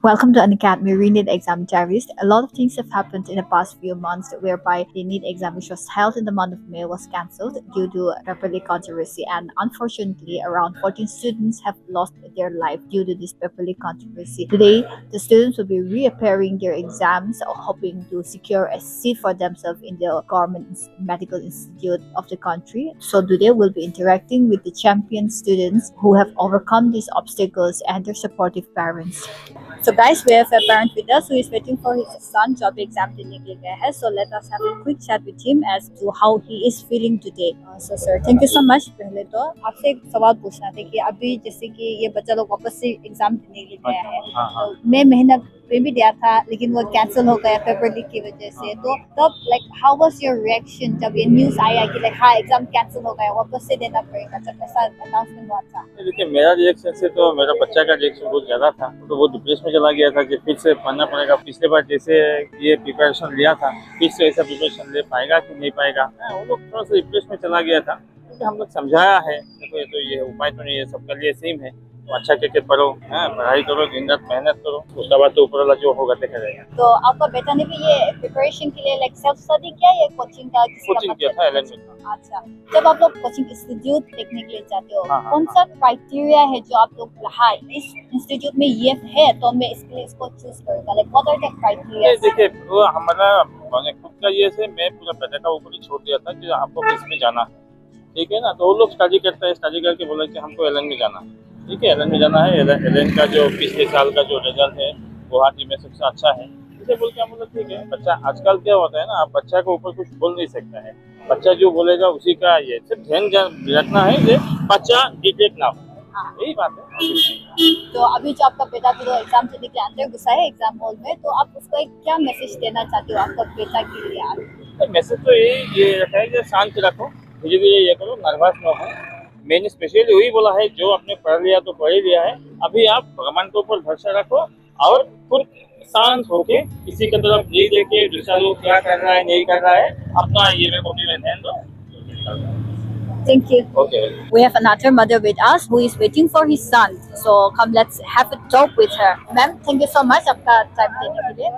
Welcome to Unacademy Renit Exam Diaries. A lot of things have happened in the past few months whereby the NEET exam which was held in the month of May was cancelled due to paper leak controversy, and unfortunately around 14 students have lost their life due to this paper leak controversy. Today, the students will be reappearing their exams hoping to secure a seat for themselves in the government medical institute of the country. So today we'll be interacting with the champion students who have overcome these obstacles and their supportive parents. So guys, we have a parent with us who is waiting for his son जो अभी exam देने के लिए गया है. So let us have a quick chat with him as to how he is feeling today. So sir, thank you so much. पहले तो आपसे एक सवाल पूछना था कि अभी जैसे कि ये बच्चा लोग वापस से एग्जाम देने के लिए गया है, तो मैं मेहनत में भी दिया था लेकिन वो कैंसिल हो गया पेपर लीक की वजह से. तो तब like how was your reaction जब ये न्यूज़ आया कि लाइक हाँ एग्जाम कैंसिल हो गया, वापस से देना पड़ेगा, जब ऐसा अनाउंसमेंट हुआ था? देखिए, मेरा रिएक्शन से तो मेरा बच्चा का रिएक्शन बहुत ज़्यादा था, तो वो डिप्रेशन में चला गया था कि फिर से पढ़ना पड़ेगा. पिछले बार जैसे ये प्रिपरेशन लिया था, फिर से ऐसा प्रिपरेशन ले पाएगा कि नहीं पाएगा, वो लोग थोड़ा सा डिप्रेशन में चला गया था. क्योंकि हम लोग समझाया है, देखो ये उपाय तो नहीं है, सबके लिए सेम है. तो अच्छा करके पढ़ो, पढ़ाई करो, दिन रात मेहनत करो, उसके बाद तो ऊपर वाला जो होगा देखा जाएगा. तो आपका बेटा ने भी ये प्रिपरेशन के लिए लाइक सेल्फ स्टडी किया या कोचिंग का? कोचिंग किया था एलएन में. अच्छा, जब आप लोग कोचिंग इंस्टीट्यूट देखने के लिए जाते हो, कौन सा क्राइटेरिया है जो आप लोग हाँ इस इंस्टीट्यूट में ये है तो मैं इसके लिए इसको चूज करूंगा, like what are the criteria? देखिए, वो हमारा खुद का ये से मैं पूरा बेटा का ऊपर ही छोड़ दिया था कि आपको किस में जाना है, ठीक है ना. तो वो लोग स्टडी करता है, स्टडी करके बोला कि हमको एलएन में जाना है, ठीक है, एलएन में जाना है. एलएन का जो पिछले साल का जो रिजल्ट है गुवाहाटी में सबसे अच्छा है, इसे बोल के हम बोला ठीक है. बच्चा आजकल क्या होता है ना, आप बच्चा के ऊपर कुछ बोल नहीं सकता है, बच्चा जो बोलेगा उसी का ये सिर्फ ध्यान रखना है कि बच्चा डिटेक्ट ना हो, यही बात है. तो अभी जो आपका बेटा जो एग्जाम से निकले अंदर घुसा है एग्जाम हॉल में, तो आप उसको एक क्या मैसेज देना चाहते हो आपका बेटा के लिए? मैसेज तो ये रखा है कि शांत रखो, धीरे धीरे ये करो, नर्वस न हो. मैंने स्पेशली वही बोला है, जो आपने पढ़ लिया तो पढ़ ही लिया है, अभी आप भगवान के ऊपर भरोसा रखो और खुद शांत होके किसी की तरफ नहीं देखे दूसरा लोग क्या कर रहा है नहीं कर रहा है, अपना ये में कॉपी में ध्यान दो. Thank you. Okay. We have another mother with us who is waiting for his son. So come, let's have a talk with her. Ma'am, thank you so much आपका टाइम देने के लिए.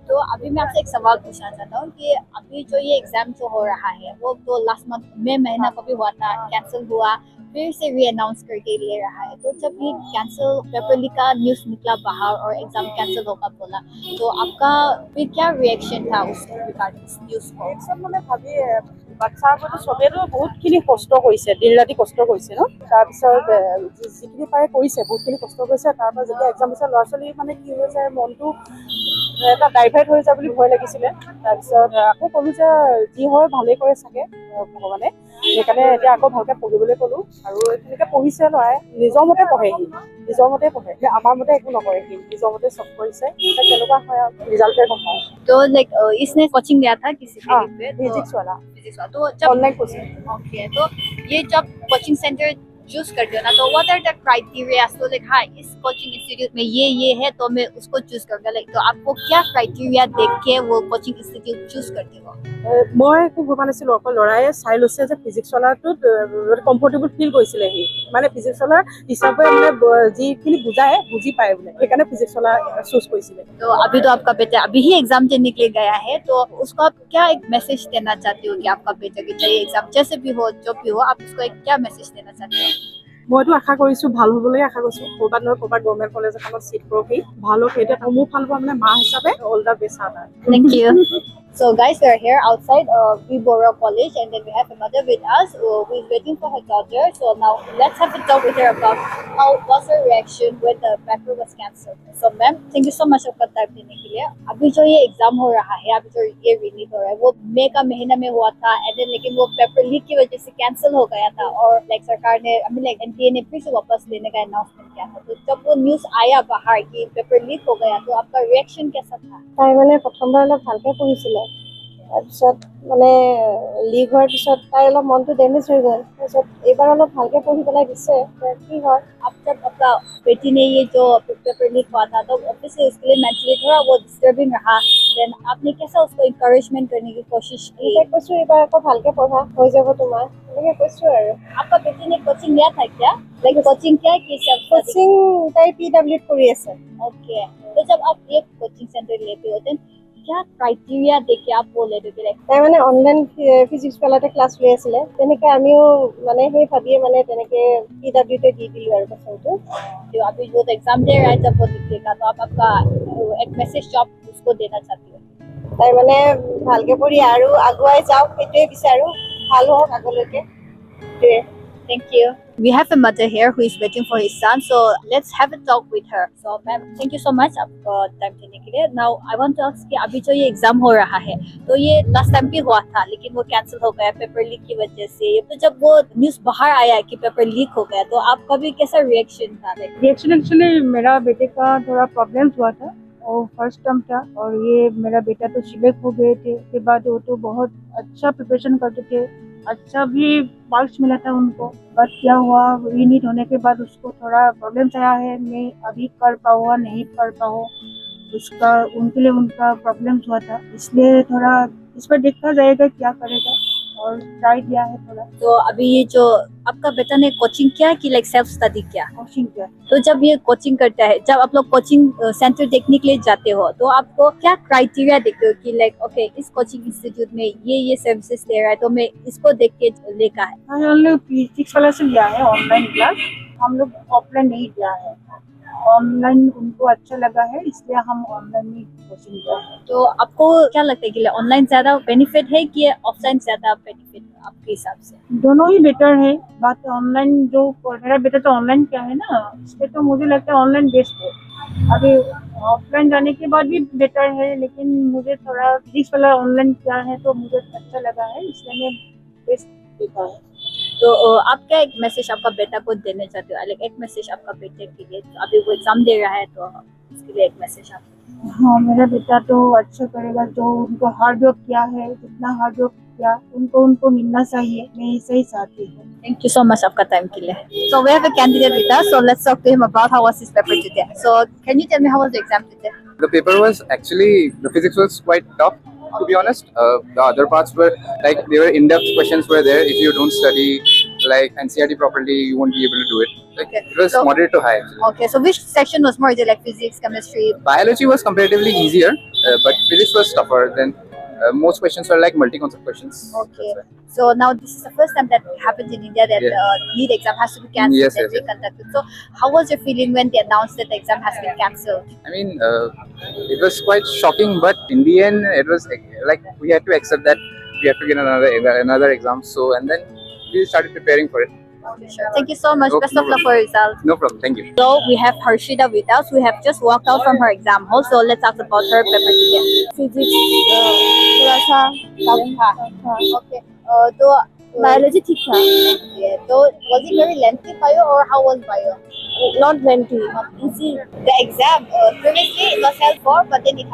तो अभी मैं आपसे एक सवाल पूछना चाहता हूँ कि अभी जो ये एग्जाम जो हो रहा है वो तो लास्ट मंथ में महीना को भी हुआ था, कैंसिल हुआ, फिर से री अनाउंस करके ले रहा है. तो जब ये कैंसिल पेपर लीक का न्यूज़ निकला बाहर और एग्जाम कैंसिल होगा बोला, तो आपका फिर क्या रिएक्शन था उस रिगार्डिंग इस न्यूज़ को? रिएक्शन মানে ভাবি বাচ্চাবোৰে সবেতো বহুতখিনি কষ্ট কৰিছে, দিন ৰাতি কষ্ট কৰিছে ন. তাৰপিছত যিখিনি পাৰে কৰিছে, বহুতখিনি কষ্ট কৰিছে. তাৰপৰা যেতিয়া এক্সাম হৈছে ল'ৰা ছোৱালী মানে কি হৈ যায়, মনটো এটা ডাইভাৰ্ট হৈ যায় বুলি ভয় লাগিছিলে. তাৰপিছত আকৌ ক'লোঁ যে যি হয় ভালেই কৰে চাগে ভগৱানে, সেইকাৰণে এতিয়া আকৌ ভালকৈ পঢ়িবলৈ ক'লোঁ. আৰু তেনেকৈ পঢ়িছে ল'ৰাই, নিজৰ মতে পঢ়েহি, নিজৰ মতে পঢ়ে, আমাৰ মতে একো নকৰেহি, নিজৰ মতে চব কৰিছে. কেনেকুৱা হয় আৰু ৰিজাল্টে গম পাওঁ. तो लाइक इसने कोचिंग लिया था किसी पे? फिजिक्स वाला तो जब ऑनलाइन कोचिंग. ओके, तो ये जब कोचिंग सेंटर चूज करते हो ना, तो व्हाट आर द क्राइटेरिया? तो लाइक हाँ इस कोचिंग इंस्टीट्यूट में ये है तो मैं उसको चूज करूंगा, लाइक तो आपको क्या क्राइटेरिया देख के वो कोचिंग इंस्टीट्यूट चूज करते हो? মই একো ভবা নাছিলোঁ, অকল ল'ৰাই চাই লৈছে যে ফিজিক্স ৱালাৰটোত কমফৰ্টেবল ফিল কৰিছিলে সি, মানে ফিজিক্স ৱালাৰ হিচাপে মানে যিখিনি বুজায় বুজি পায় বোলে, সেইকাৰণে ফিজিক্স ৱালাৰ চুজ কৰিছিলে. तो अभी तो आपका बेटा अभी ही एग्जाम देने के लिए गया है, तो उसको आप क्या एक मैसेज देना चाहते हो कि आपका बेटा के चाहिए एग्जाम जैसे भी हो जो भी हो, आप उसको एक क्या मैसेज देना चाहते हो? মইতো আশা কৰিছোঁ ভাল হ'বলৈ আশা কৰিছোঁ, ক'ৰবাত নহয় ক'ৰবাত গভৰ্ণমেণ্ট কলেজ এখনত চিট কৰক, ভাল হওক. এতিয়া মোৰ ফালৰ পৰা মানে মা হিচাপে অল দ্য বেষ্ট আৰু. Thank you. So guys, we are here outside Vibora College, and then we have a mother with us who is waiting for her daughter. So now let's have a talk with her about how was her reaction when the paper was cancelled. So ma'am, thank you so much for time देने के लिए. अभी जो ये exam हो रहा है, अभी जो ये रिलीज हो रहा है, वो मई का महीना में हुआ था, एंड देन लेकिन वो पेपर लीक की वजह से कैंसिल हो गया था और लाइक सरकार ने एनटीए ने फिर से वापस लेने का अनाउंसमेंट किया था. तो जब वो न्यूज़ आया बाहर कि पेपर लीक हो गया, तो आपका रिएक्शन कैसा था? তাই মানে প্ৰথমবাৰ অলপ ভালকৈ পঢ়িছিলে, তাৰপিছত মানে লীক হোৱাৰ পিছত তাইৰ অলপ মনটো ডেমেজ হৈ গ'ল. তাৰপিছত এইবাৰ অলপ ভালকৈ পঢ়ি পেলাই দিছে, কি হয়. अब जब आपका बेटी ने ये जो पेपर लीक हुआ था, तो ऑब्वियसली उसके लिए मेंटली थोड़ा वो डिस्टर्बिंग रहा. देन आपने कैसा उसको इंकरेजमेंट करने की कोशिश की? তাইক কৈছোঁ এইবাৰ আকৌ ভালকৈ পঢ়া, হৈ যাব তোমাৰ, এনেকৈ কৈছোঁ আৰু. आपका बेटी ने कोचिंग लिया था क्या? लाइक कोचिंग क्या की सब কোচিং তাই PWত কৰি আছে. ओके, तो जब आप ये कोचिंग सेंटर लेते हो देन क्या क्राइटेरिया देके आप वो लेते हो लाइक তাই মানে অনলাইন ফিজিক্স পেলাতে ক্লাছ লৈ আছিলে তেনেকৈ আমিও মানে সেই ভাবিয়ে মানে তেনেকৈ PWতে দি দিলোঁ আৰু কোচিংটো जो अभी जो एग्जाम दे रहा है जब वो निकलेगा तो आप आपका एक मैसेज जो आप उसको देना चाहती हो তাই মানে ভালকৈ পঢ়ি আৰু আগুৱাই যাওক সেইটোৱে বিচাৰোঁ ভাল হওক আগলৈকে সেইটোৱে Thank you. We have a mother here who is waiting for his son, so let's have a talk with her. So, ma'am, thank you so much आपको टाइम देने के लिए. Now, I want to ask कि अभी जो ये exam हो रहा है, तो ये लास्ट टाइम भी हुआ था, लेकिन वो कैंसिल हो गया पेपर लीक की वजह से. तो जब वो न्यूज़ बाहर आया कि पेपर लीक हो गया, तो आपका भी कैसा रिएक्शन था? रिएक्शन एक्चुअली मेरा बेटे का थोड़ा प्रॉब्लम हुआ था और फर्स्ट टर्म था और ये मेरा बेटा तो सिलेक्ट हो गए थे. उसके बाद वो तो बहुत अच्छा प्रिपरेशन करते थे, अच्छा भी मार्क्स मिला था उनको. बट क्या हुआ रीनीट होने के बाद उसको थोड़ा प्रॉब्लम्स आया है. मैं अभी कर पाऊँ नहीं कर पाऊँ उसका उनके लिए उनका प्रॉब्लम्स हुआ था, इसलिए थोड़ा इस पर देखा जाएगा क्या करेगा और ट्राई किया है थोड़ा. तो अभी ये जो आपका बेटा ने कोचिंग किया कि लाइक सेल्फ स्टडी किया? कोचिंग किया. तो जब ये कोचिंग करता है, जब आप लोग कोचिंग सेंटर देखने के लिए जाते हो तो आपको क्या क्राइटेरिया देखते हो कि लाइक ओके इस कोचिंग इंस्टीट्यूट में ये सर्विसेज ले रहा है तो मैं इसको देख के लेगा है? हम लोग फिजिक्स वाला से लिया है ऑनलाइन क्लास, हम लोग ऑफलाइन नहीं लिया है. ऑनलाइन उनको अच्छा लगा है इसलिए हम ऑनलाइन ही कोचिंग किया है. तो आपको क्या लगता है कि ऑनलाइन ज्यादा बेनिफिट है कि ऑफलाइन ज्यादा बेनिफिट है आपके हिसाब से? दोनों ही बेटर है. बात ऑनलाइन जो मेरा बेटा तो ऑनलाइन क्या है ना, इसलिए तो मुझे लगता है ऑनलाइन बेस्ट है. अभी ऑफलाइन जाने के बाद भी बेटर है लेकिन मुझे थोड़ा फिजिक्स वाला ऑनलाइन क्या है तो मुझे अच्छा लगा है इसलिए मैं बेस्ट देखा है. तो आप क्या एक मैसेज आपका बेटा को देना चाहते हो? लाइक एक मैसेज आपका बेटे के लिए, तो अभी वो एग्जाम दे रहा है तो उसके लिए एक मैसेज आप. हाँ, मेरा बेटा तो अच्छा करेगा. जो उनको हार्ड वर्क किया है, जितना हार्ड वर्क किया उनको मिलना चाहिए. मैं ऐसा ही चाहती हूँ. Thank you so much आपका टाइम के लिए. So we have a candidate with us, so let's talk to him about how was his paper today. So can you tell me how was the exam today? The paper was actually, the physics was quite tough, to be honest. The other parts were like, there were in-depth questions were there. If you don't study like NCERT properly, you won't be able to do it. Like, Okay. it was So- moderate to high actually. Okay, so which section was more easy, like physics, chemistry? Biology was comparatively easier, but physics was tougher. Then most questions were like multi-concept questions. Okay. So now this is the first time that happened in India that Yeah. NEET exam has to be cancelled Yes, and yes, yes. reconducted. So how was your feeling when they announced that the exam has been cancelled? I mean, it was quite shocking, but in the end, it was like we had to accept that we have to get another exam. So, and then we started preparing for it. Okay, sure. Thank you so much. Okay, Best of luck for your results. No problem. Thank you. So we have Harshida with us who have just walked out from her exam hall. So let's talk about her paper today. Physics थोड़ा सा Okay. तो biology ठीक था. yeah, so was it very lengthy bio or how was bio? Not lengthy, easy. The exam previously it was held for, but then it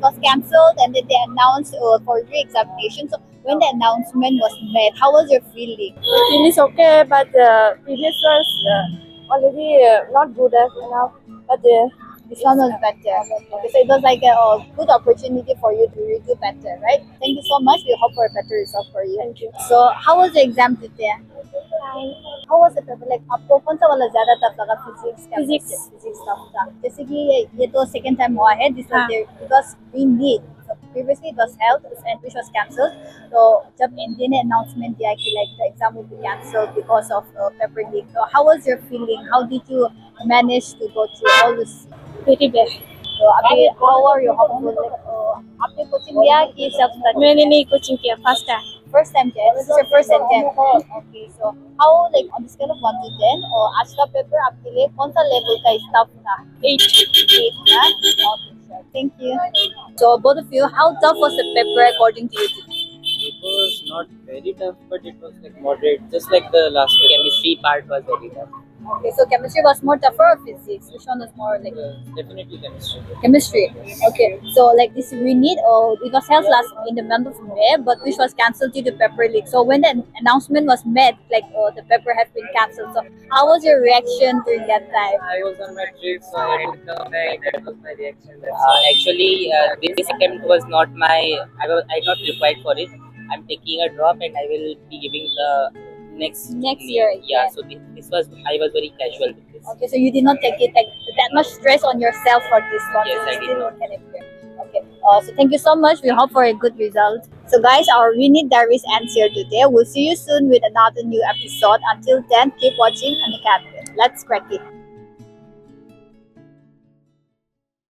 was cancelled and then they announced for re-examination. So when the announcement was made, how was your feeling? Feel is okay, but previous was already not good enough. But This one was better. Okay, so it was like a good opportunity for you to redo better, right? Thank you so much. We hope for a better result for you. Thank you. So how was the exam today? How was the paper? Like आपको कौन सा वाला ज़्यादा tough लगा? Physics tough था. जैसे कि ये तो second time हुआ है. This was there because we need. So previously it was held and which was cancelled. So जब NDA ने announcement दिया कि like the exam will be cancelled because of paper leak. So how was your feeling? How did you manage to go through all this? very bad. तो अभी how are you hopeful? Like आपने coaching लिया कि self study? मैंने नहीं coaching किया, first time. First time क्या? This is your first attempt. Okay, so how like on the scale of 1 to 10, आज का पेपर आपके लिए कौन सा level का stuff था? 8. 8 था? Okay, sure. Thank you. So both of you, how tough was the paper according to you today? It was not very tough, but it was like moderate. Just like the last chemistry part was very tough. Okay, so chemistry was more tougher or physics? Which one was more like Definitely chemistry. chemistry? Okay, so like this we need, it was held last in the month of May, but which was cancelled due to paper leak. So when the announcement was made, like the paper had been cancelled, so how was your reaction during that time? I was on my trip, so I had to come back. That was my reaction. Actually, this attempt was not my. I got prepared for it. I'm taking a drop, and I will be giving the next year. Yeah, so this was, I was very casual with this. Okay, so you did not take it like that much stress on yourself for this one. Yes, so I you did still not. can appear. Okay. So thank you so much. We hope for a good result. So guys, our We Need Diaries ends here today. We'll see you soon with another new episode. Until then, keep watching Unacademy. Let's crack it.